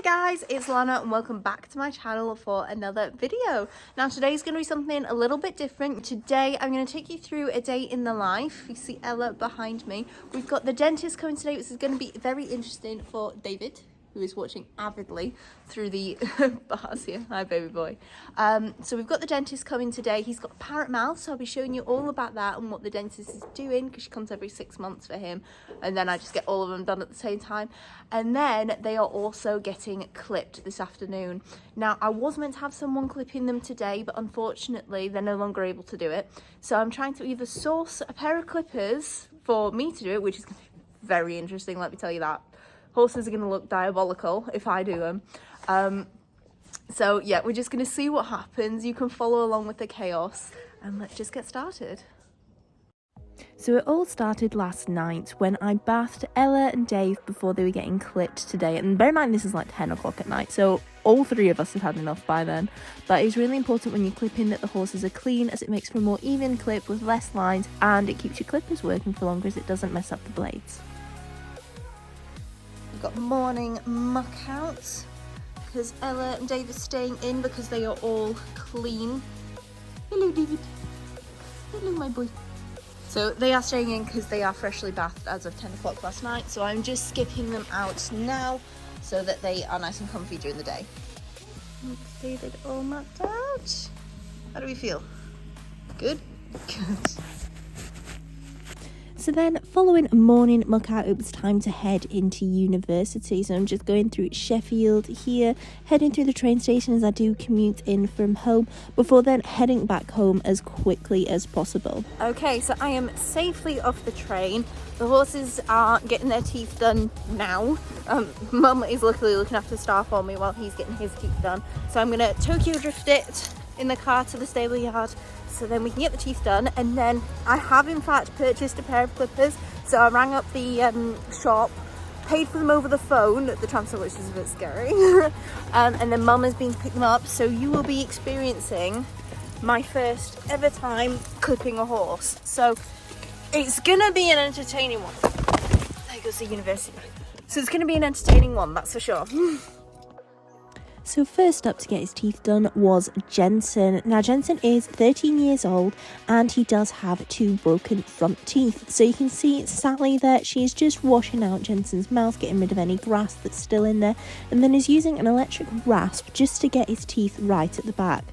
guys, it's Lana and welcome back to my channel for another video. Now today's going to be something a little bit different. Today I'm going to take you through a day in the life. You see Ella behind me. We've got the dentist coming today, which is going to be very interesting for David, who is watching avidly through the bars here. Hi baby boy. So we've got the dentist coming today. He's got a parrot mouth, so I'll be showing you all about that and what the dentist is doing, because she comes every 6 months for him, and then I just get all of them done at the same time. And then they are also getting clipped this afternoon. Now I was meant to have someone clipping them today, but unfortunately they're no longer able to do it, so I'm trying to either source a pair of clippers for me to do it, which is going to be very interesting, let me tell you that. Horses are going to look diabolical if I do them. So yeah, we're just going to see what happens. You can follow along with the chaos and let's just get started. So it all started last night when I bathed Ella and Dave before they were getting clipped today. And bear in mind, this is like 10 o'clock at night, so all three of us have had enough by then. But it's really important when you're clipping that the horses are clean, as it makes for a more even clip with less lines, and it keeps your clippers working for longer as it doesn't mess up the blades. We've got morning muck out because Ella and Dave are staying in because they are all clean. Hello David. Hello my boy. So they are staying in because they are freshly bathed as of 10 o'clock last night. So I'm just skipping them out now so that they are nice and comfy during the day. Looks David all mucked out. How do we feel? Good? Good. So then, following a morning muck out, it was time to head into university. So I'm just going through Sheffield here, heading through the train station as I do commute in from home, before then heading back home as quickly as possible. Okay, so I am safely off the train. The horses are getting their teeth done now. Mum is luckily looking after Star for me while he's getting his teeth done. So I'm going to Tokyo drift it in the car to the stable yard, so then we can get the teeth done. And then I have in fact purchased a pair of clippers, so I rang up the shop, paid for them over the phone, the transfer, which is a bit scary. And then Mum has been to pick them up, so you will be experiencing my first ever time clipping a horse. So it's gonna be an entertaining one. There goes the university. So it's gonna be an entertaining one, that's for sure. So first up to get his teeth done was Jensen. Now Jensen is 13 years old and he does have 2 broken front teeth. So you can see Sally there, she's just washing out Jensen's mouth, getting rid of any grass that's still in there, and then is using an electric rasp just to get his teeth right at the back.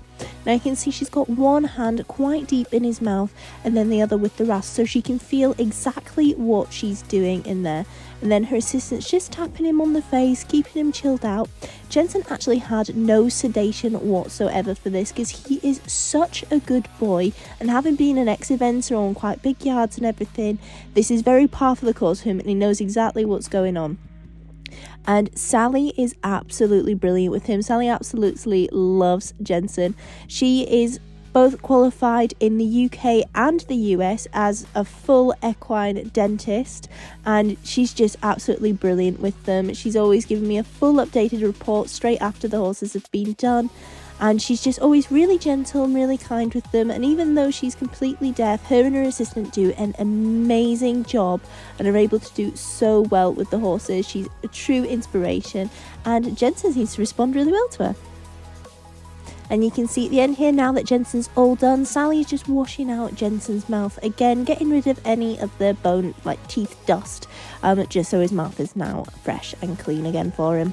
Now you can see she's got one hand quite deep in his mouth and then the other with the rasp, so she can feel exactly what she's doing in there. And then her assistant's just tapping him on the face, keeping him chilled out. Jensen actually had no sedation whatsoever for this because he is such a good boy, and having been an ex-eventer on quite big yards and everything, this is very par for the course for him and he knows exactly what's going on. And Sally is absolutely brilliant with him. Sally absolutely loves Jensen. She is both qualified in the UK and the US as a full equine dentist, and she's just absolutely brilliant with them. She's always giving me a full updated report straight after the horses have been done, and she's just always really gentle and really kind with them. And even though she's completely deaf, her and her assistant do an amazing job and are able to do so well with the horses. She's a true inspiration, and Jensen seems to respond really well to her. And you can see at the end here, now that Jensen's all done, Sally's just washing out Jensen's mouth again, getting rid of any of the bone, like teeth dust, just so his mouth is now fresh and clean again for him.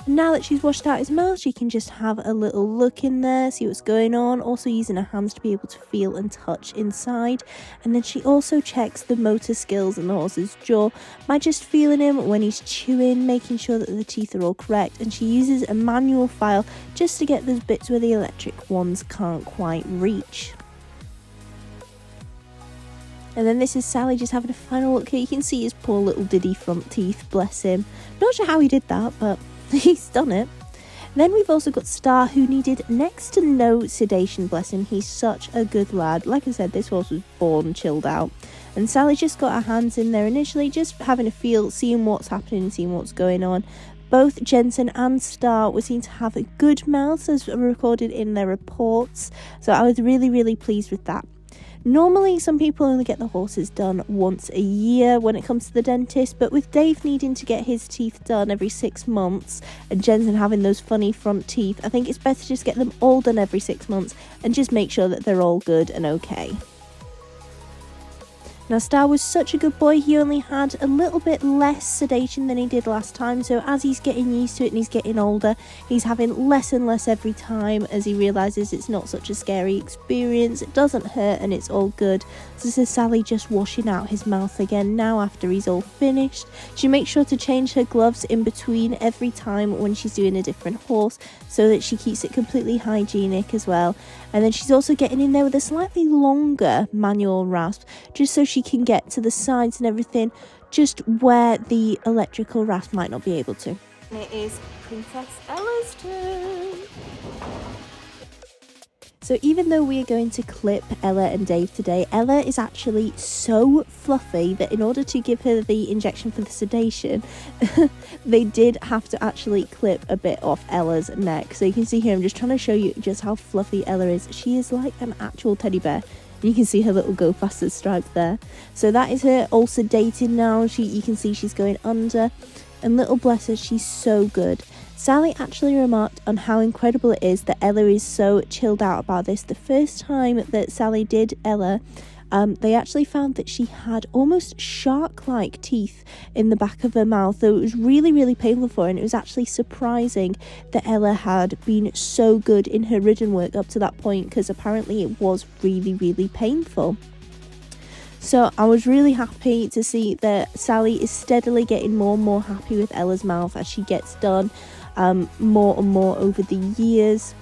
Now that she's washed out his mouth, she can just have a little look in there, see what's going on, also using her hands to be able to feel and touch inside. And then she also checks the motor skills in the horse's jaw by just feeling him when he's chewing, making sure that the teeth are all correct. And she uses a manual file just to get those bits where the electric ones can't quite reach. And then this is Sally just having a final look here. You can see his poor little diddy front teeth, bless him. Not sure how he did that, but he's done it. Then we've also got Star, who needed next to no sedation, bless him. He's such a good lad. Like I said, this horse was born chilled out. And Sally just got her hands in there initially, just having a feel, seeing what's happening, seeing what's going on. Both Jensen and Star were seen to have good mouths as recorded in their reports. So I was really, really pleased with that. Normally some people only get the horses done once a year when it comes to the dentist, but with Dave needing to get his teeth done every 6 months and Jensen having those funny front teeth, I think it's better to just get them all done every 6 months and just make sure that they're all good and okay. Now Star was such a good boy, he only had a little bit less sedation than he did last time, so as he's getting used to it and he's getting older, he's having less and less every time as he realises it's not such a scary experience, it doesn't hurt and it's all good. So this is Sally just washing out his mouth again now after he's all finished. She makes sure to change her gloves in between every time when she's doing a different horse so that she keeps it completely hygienic as well. And then she's also getting in there with a slightly longer manual rasp just so she can get to the sides and everything, just where the electrical rasp might not be able to. And it is Princess Ella's turn. So even though we are going to clip Ella and Dave today, Ella is actually so fluffy that in order to give her the injection for the sedation, they did have to actually clip a bit off Ella's neck. So you can see here, I'm just trying to show you just how fluffy Ella is. She is like an actual teddy bear. You can see her little Go Faster stripe there. So that is her all sedated now. You can see she's going under. And little bless her, she's so good. Sally actually remarked on how incredible it is that Ella is so chilled out about this. The first time that Sally did Ella, they actually found that she had almost shark-like teeth in the back of her mouth, though it was really, really painful for her, and it was actually surprising that Ella had been so good in her ridden work up to that point, because apparently it was really, really painful. So I was really happy to see that Sally is steadily getting more and more happy with Ella's mouth as she gets done more and more over the years.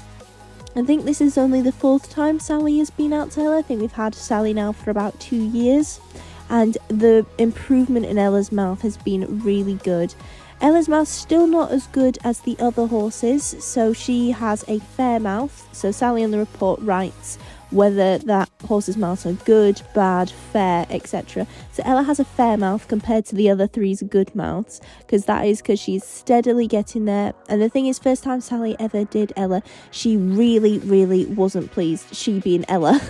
I think this is only the 4th time Sally has been out to Ella. I think we've had Sally now for about 2 years, and the improvement in Ella's mouth has been really good. Ella's mouth's still not as good as the other horses, so she has a fair mouth. So Sally on the report writes whether that horse's mouths are good, bad, fair, etc. So Ella has a fair mouth compared to the other 3's good mouths, because she's steadily getting there. And the thing is, first time Sally ever did Ella, she really, really wasn't pleased. She, being Ella,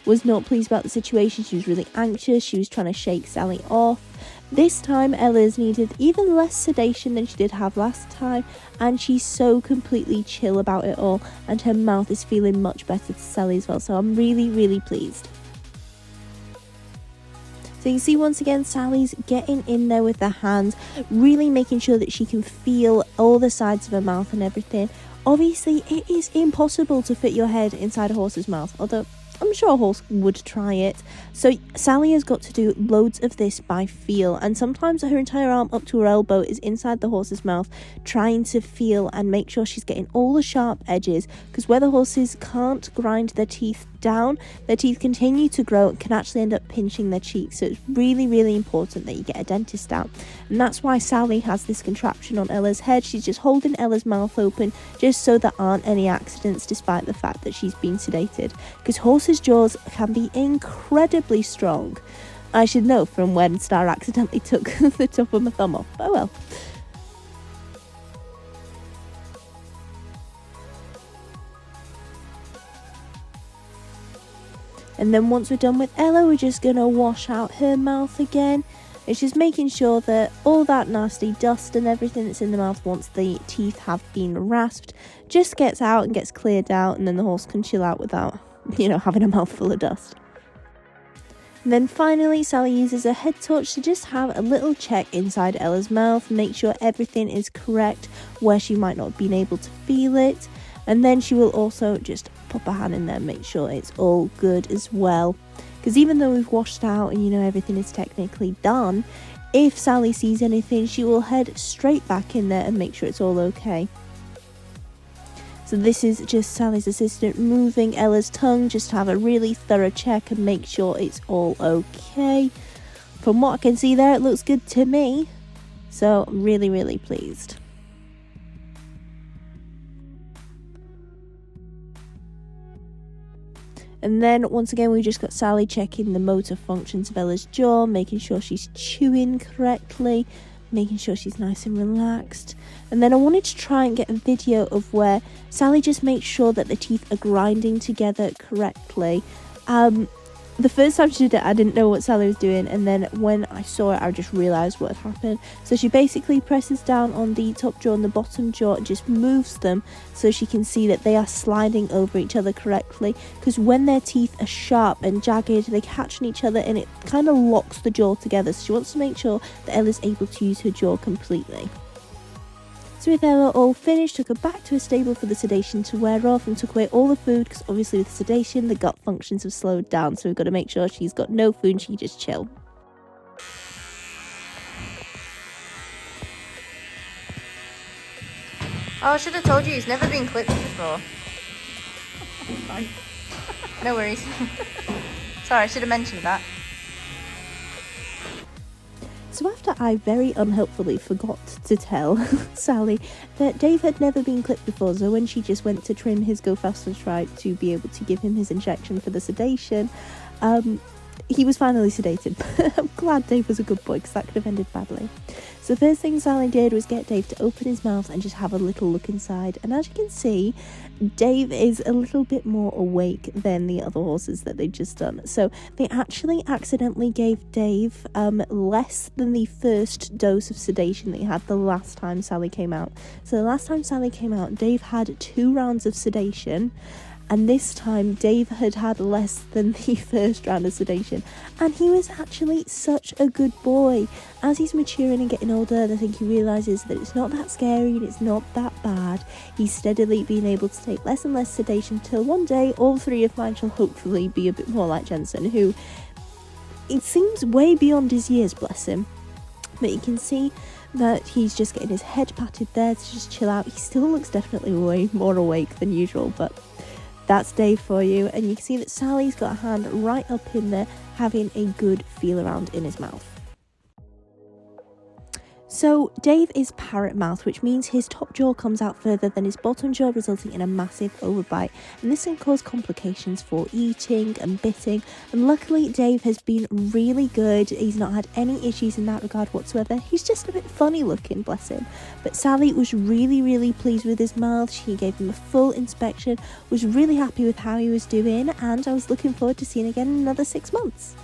was not pleased about the situation. She was really anxious. She was trying to shake Sally off. This time Ella's needed even less sedation than she did have last time, and she's so completely chill about it all, and her mouth is feeling much better to Sally as well, so I'm really, really pleased. So you can see once again Sally's getting in there with the hands, really making sure that she can feel all the sides of her mouth and everything. Obviously it is impossible to fit your head inside a horse's mouth, although I'm sure a horse would try it. So Sally has got to do loads of this by feel, and sometimes her entire arm up to her elbow is inside the horse's mouth, trying to feel and make sure she's getting all the sharp edges, because where the horses can't grind their teeth down, their teeth continue to grow and can actually end up pinching their cheeks. So it's really, really important that you get a dentist out, and that's why Sally has this contraption on Ella's head. She's just holding Ella's mouth open just so there aren't any accidents, despite the fact that she's been sedated, because horses' jaws can be incredibly strong. I should know from when Star accidentally took the top of my thumb off, but oh well. And then once we're done with Ella, we're just going to wash out her mouth again. It's just making sure that all that nasty dust and everything that's in the mouth once the teeth have been rasped just gets out and gets cleared out, and then the horse can chill out without, having a mouthful of dust. And then finally, Sally uses a head torch to just have a little check inside Ella's mouth, make sure everything is correct where she might not have been able to feel it. And then she will also just pop her hand in there and make sure it's all good as well. Because even though we've washed out and everything is technically done, if Sally sees anything, she will head straight back in there and make sure it's all okay. So this is just Sally's assistant moving Ella's tongue just to have a really thorough check and make sure it's all okay. From what I can see there, it looks good to me. So I'm really, really pleased. And then once again, we just got Sally checking the motor functions of Ella's jaw, making sure she's chewing correctly, making sure she's nice and relaxed. And then I wanted to try and get a video of where Sally just makes sure that the teeth are grinding together correctly. the first time she did it, I didn't know what Sally was doing, and then when I saw it, I just realised what had happened. So she basically presses down on the top jaw and the bottom jaw and just moves them so she can see that they are sliding over each other correctly, because when their teeth are sharp and jagged, they catch on each other and it kind of locks the jaw together. So she wants to make sure that Ella's able to use her jaw completely. So with Ella all finished, took her back to her stable for the sedation to wear off and took away all the food, because obviously with sedation the gut functions have slowed down, so we've got to make sure she's got no food and she can just chill. Oh, I should have told you he's never been clipped before. No worries. Sorry, I should have mentioned that. So after I very unhelpfully forgot to tell Sally that Dave had never been clipped before, so when she just went to trim his Go Faster stripe to be able to give him his injection for the sedation, he was finally sedated. I'm glad Dave was a good boy, because that could have ended badly. So the first thing Sally did was get Dave to open his mouth and just have a little look inside. And as you can see, Dave is a little bit more awake than the other horses that they'd just done. So they actually accidentally gave Dave less than the first dose of sedation that he had the last time Sally came out. So the last time Sally came out, Dave had 2 rounds of sedation. And this time, Dave had had less than the first round of sedation. And he was actually such a good boy. As he's maturing and getting older, I think he realises that it's not that scary and it's not that bad. He's steadily been able to take less and less sedation till one day, all 3 of mine shall hopefully be a bit more like Jensen, who, it seems way beyond his years, bless him. But you can see that he's just getting his head patted there to just chill out. He still looks definitely way more awake than usual, but that's Dave for you. And you can see that Sally's got a hand right up in there, having a good feel around in his mouth. So Dave is parrot mouth, which means his top jaw comes out further than his bottom jaw, resulting in a massive overbite, and this can cause complications for eating and bitting. And luckily Dave has been really good. He's not had any issues in that regard whatsoever. He's just a bit funny looking, bless him. But Sally was really pleased with his mouth. She gave him a full inspection, was really happy with how he was doing, and I was looking forward to seeing him again in another 6 months.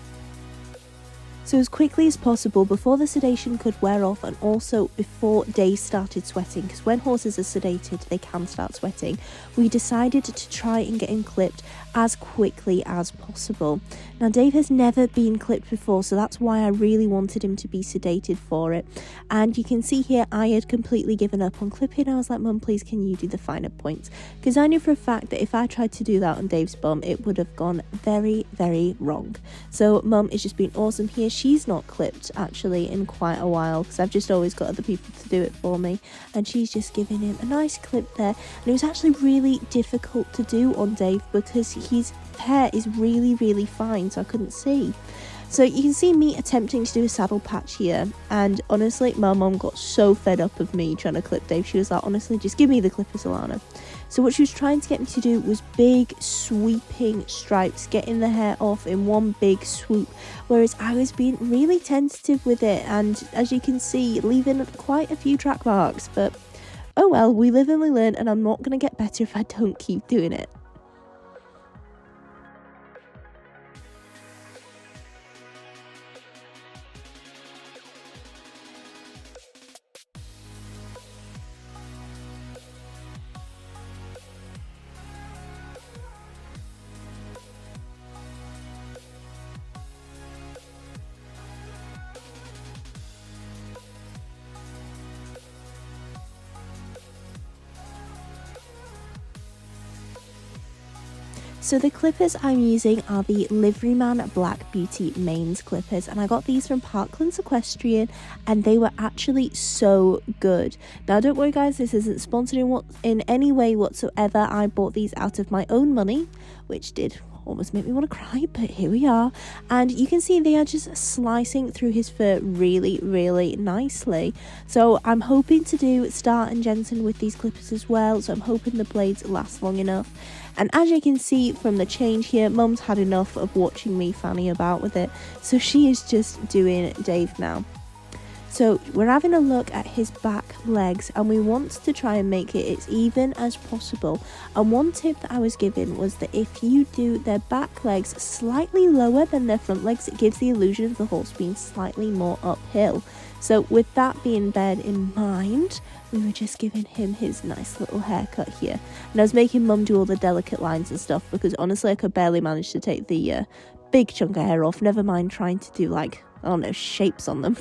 So as quickly as possible, before the sedation could wear off, and also before Dave started sweating, because when horses are sedated they can start sweating, we decided to try and get him clipped as quickly as possible. Now Dave has never been clipped before, so that's why I really wanted him to be sedated for it. And you can see here I had completely given up on clipping. I was like, Mum, please can you do the finer points, because I knew for a fact that if I tried to do that on Dave's bum it would have gone very wrong. So Mum has just been awesome here. She's not clipped actually in quite a while, because I've just always got other people to do it for me, and she's just giving him a nice clip there. And it was actually really difficult to do on Dave because his hair is really fine, so I couldn't see. So you can see me attempting to do a saddle patch here, and honestly my mum got so fed up of me trying to clip Dave. She was like, honestly, just give me the clippers, Alana. So what she was trying to get me to do was big sweeping stripes, getting the hair off in one big swoop, whereas I was being really tentative with it, and as you can see, leaving quite a few track marks. But oh well, we live and we learn, and I'm not going to get better if I don't keep doing it. So the clippers I'm using are the Liveryman Black Beauty mains clippers, and I got these from Parklands Equestrian, and they were actually so good. Now don't worry guys, this isn't sponsored in any way whatsoever. I bought these out of my own money, which did almost make me want to cry, but here we are. And you can see they are just slicing through his fur really nicely. So I'm hoping to do Star and Jensen with these clippers as well, so I'm hoping the blades last long enough. And as you can see from the change here, Mum's had enough of watching me fanny about with it, so she is just doing Dave now. So we're having a look at his back legs, and we want to try and make it as even as possible. And one tip that I was given was that if you do their back legs slightly lower than their front legs, it gives the illusion of the horse being slightly more uphill. So with that being beared in mind, we were just giving him his nice little haircut here. And I was making Mum do all the delicate lines and stuff, because honestly I could barely manage to take the big chunk of hair off, never mind trying to do, like, I don't know, shapes on them.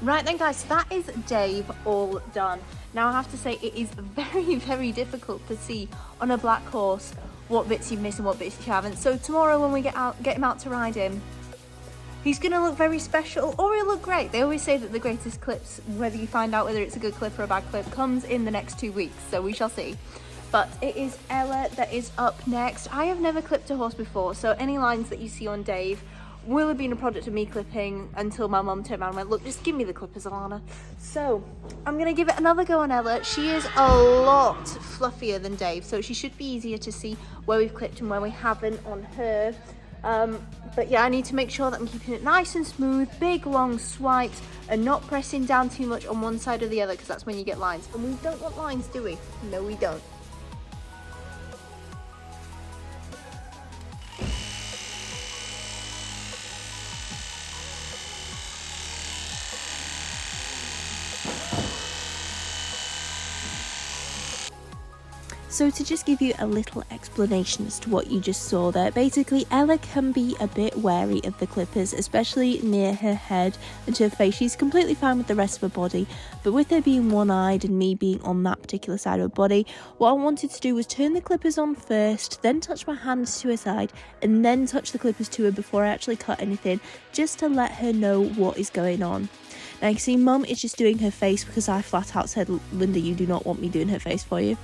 Right then guys, so that is Dave all done. Now I have to say it is very, very difficult to see on a black horse what bits you've missed and what bits you haven't. So tomorrow when we get him out to ride him, he's going to look very special, or he'll look great. They always say that the greatest clips, whether you find out whether it's a good clip or a bad clip, comes in the next 2 weeks, so we shall see. But it is Ella that is up next. I have never clipped a horse before, so any lines that you see on Dave will have been a product of me clipping until my mum turned around and went, look, just give me the clippers, Alana. So I'm going to give it another go on Ella. She is a lot fluffier than Dave, so she should be easier to see where we've clipped and where we haven't on her. But yeah, I need to make sure that I'm keeping it nice and smooth, big long swipes, and not pressing down too much on one side or the other, because that's when you get lines. And we don't want lines, do we? No, we don't. So to just give you a little explanation as to what you just saw there, basically Ella can be a bit wary of the clippers, especially near her head and her face. She's completely fine with the rest of her body, but with her being one-eyed and me being on that particular side of her body, what I wanted to do was turn the clippers on first, then touch my hands to her side, and then touch the clippers to her before I actually cut anything, just to let her know what is going on. Now you can see Mum is just doing her face, because I flat out said, Linda, you do not want me doing her face for you.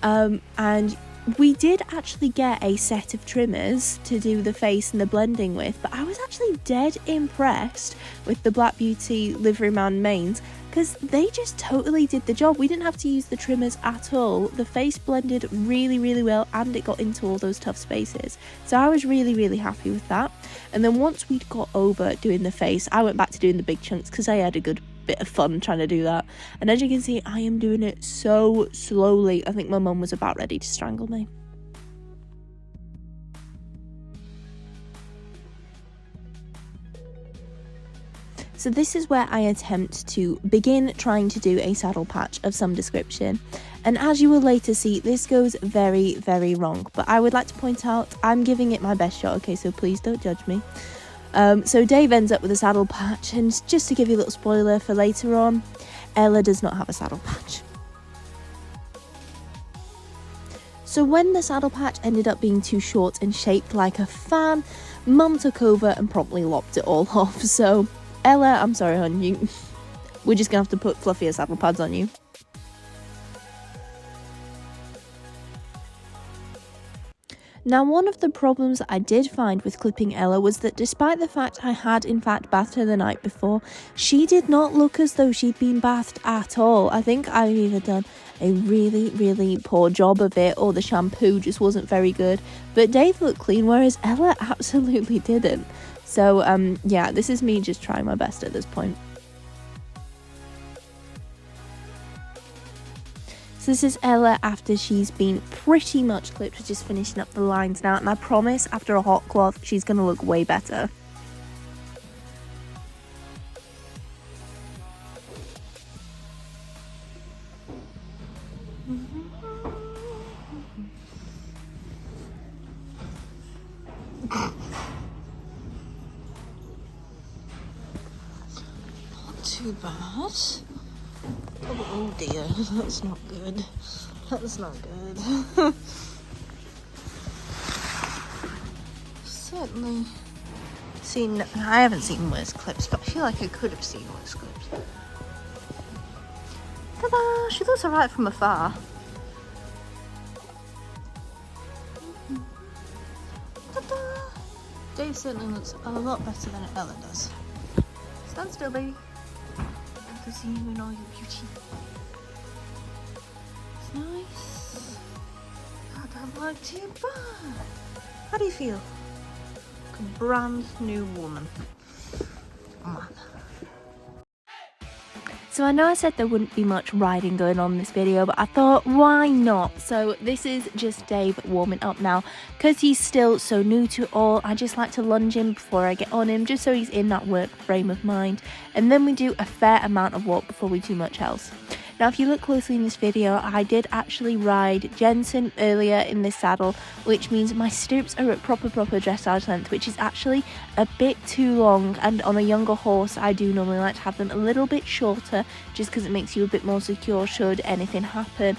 And we did actually get a set of trimmers to do the face and the blending with, but I was actually dead impressed with the Black Beauty Liveryman manes, because they just totally did the job. We didn't have to use the trimmers at all. The face blended really, really well, and it got into all those tough spaces. So I was really, really happy with that. And then once we'd got over doing the face, I went back to doing the big chunks, because I had a good bit of fun trying to do that. And as you can see, I am doing it so slowly. I think my mum was about ready to strangle me. So this is where I attempt to begin trying to do a saddle patch of some description. And as you will later see, this goes very, very wrong. But I would like to point out, I'm giving it my best shot, okay, so please don't judge me. So Dave ends up with a saddle patch, and just to give you a little spoiler for later on, Ella does not have a saddle patch. So when the saddle patch ended up being too short and shaped like a fan, Mum took over and promptly lopped it all off. So Ella, I'm sorry hon, we're just gonna have to put fluffier saddle pads on you. Now, one of the problems that I did find with clipping Ella was that despite the fact I had in fact bathed her the night before, she did not look as though she'd been bathed at all. I think I've either done a really, really poor job of it, or the shampoo just wasn't very good. But Dave looked clean, whereas Ella absolutely didn't. So, yeah, this is me just trying my best at this point. So this is Ella after she's been pretty much clipped. We're just finishing up the lines now, and I promise after a hot cloth she's going to look way better. Not too bad. Oh dear, that's not good. That's not good. Certainly seen, I haven't seen worse clips, but I feel like I could have seen worse clips. Ta-da! She looks alright from afar. Ta-da! Dave certainly looks a lot better than Ella does. Stand still, baby. I can see you in all your beauty. It's nice. I'm like too bad. How do you feel? Like a brand new woman. Man. So I know I said there wouldn't be much riding going on in this video, but I thought, why not? So this is just Dave warming up now. Because he's still so new to it all, I just like to lunge him before I get on him, just so he's in that work frame of mind. And then we do a fair amount of walk before we do much else. Now, if you look closely in this video, I did actually ride Jensen earlier in this saddle, which means my stirrups are at proper dressage length, which is actually a bit too long. And on a younger horse, I do normally like to have them a little bit shorter, just because it makes you a bit more secure should anything happen.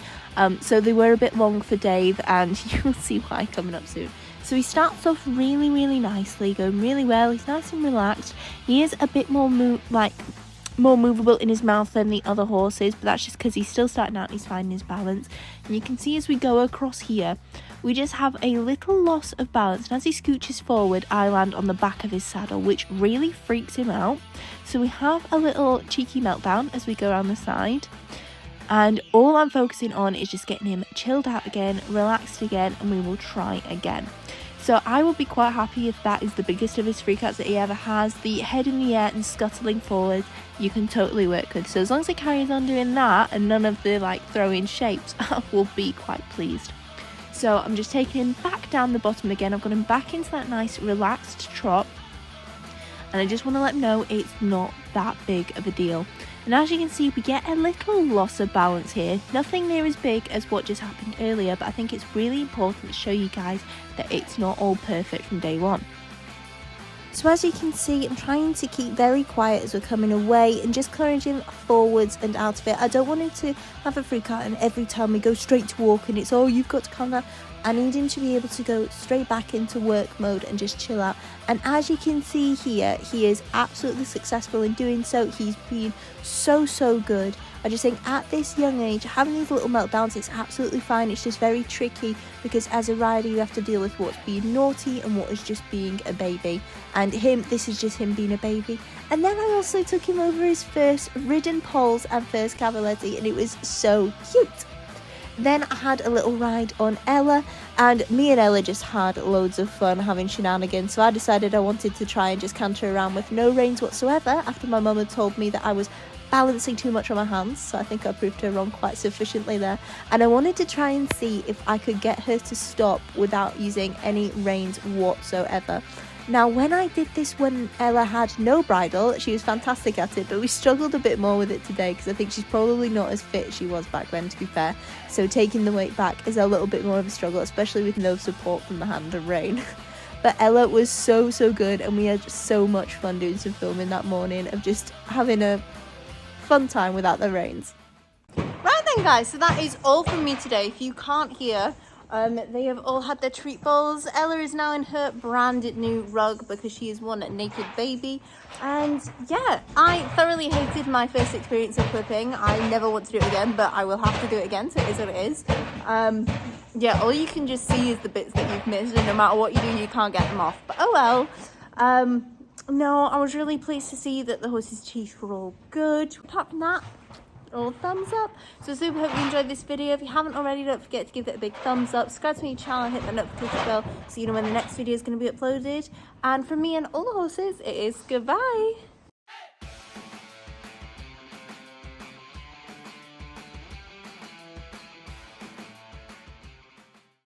So they were a bit long for Dave, and you'll see why coming up soon. So he starts off really nicely, going really well. He's nice and relaxed. He is a bit more more movable in his mouth than the other horses, but that's just because he's still starting out and he's finding his balance. And you can see as we go across here, we just have a little loss of balance, and as he scooches forward, I land on the back of his saddle, which really freaks him out. So we have a little cheeky meltdown as we go around the side, and all I'm focusing on is just getting him chilled out again, relaxed again, and we will try again. So I will be quite happy if that is the biggest of his freakouts that he ever has. The head in the air and scuttling forward, you can totally work with. So as long as he carries on doing that and none of the like throwing shapes, I will be quite pleased. So I'm just taking him back down the bottom again. I've got him back into that nice relaxed trot. And I just want to let him know it's not that big of a deal. And as you can see, we get a little loss of balance here. Nothing near as big as what just happened earlier, but I think it's really important to show you guys that it's not all perfect from day one. So as you can see, I'm trying to keep very quiet as we're coming away and just encouraging forwards and out of it. I don't want him to have a freak out, and every time we go straight to walk and it's, oh, you've got to calm down. I need him to be able to go straight back into work mode and just chill out. And as you can see here, he is absolutely successful in doing so. He's been so good. I just think at this young age, having these little meltdowns, it's absolutely fine. It's just very tricky because as a rider, you have to deal with what's being naughty and what is just being a baby. And this is just him being a baby. And then I also took him over his first ridden poles and first cavaletti, and it was so cute. Then I had a little ride on Ella, and me and Ella just had loads of fun having shenanigans. So I decided I wanted to try and just canter around with no reins whatsoever after my mum had told me that I was balancing too much on my hands. So I think I proved her wrong quite sufficiently there. And I wanted to try and see if I could get her to stop without using any reins whatsoever. Now, when I did this when Ella had no bridle, she was fantastic at it, but we struggled a bit more with it today because I think she's probably not as fit as she was back then, to be fair. So taking the weight back is a little bit more of a struggle, especially with no support from the hand and rein. But Ella was so good, and we had so much fun doing some filming that morning of just having a fun time without the reins. Right then, guys, so that is all from me today. If you can't hear, they have all had their treat bowls. Ella is now in her brand new rug because she is one naked baby. And yeah, I thoroughly hated my first experience of clipping. I never want to do it again, but I will have to do it again, so it is what it is. Yeah, all you can just see is the bits that you've missed, and no matter what you do, you can't get them off. But oh well. No, I was really pleased to see that the horse's teeth were all good. Apart from that, all thumbs up. So super hope you enjoyed this video. If you haven't already, don't forget to give it a big thumbs up, subscribe to my channel, hit the notification bell so you know when the next video is going to be uploaded. And from me and all the horses, it is goodbye.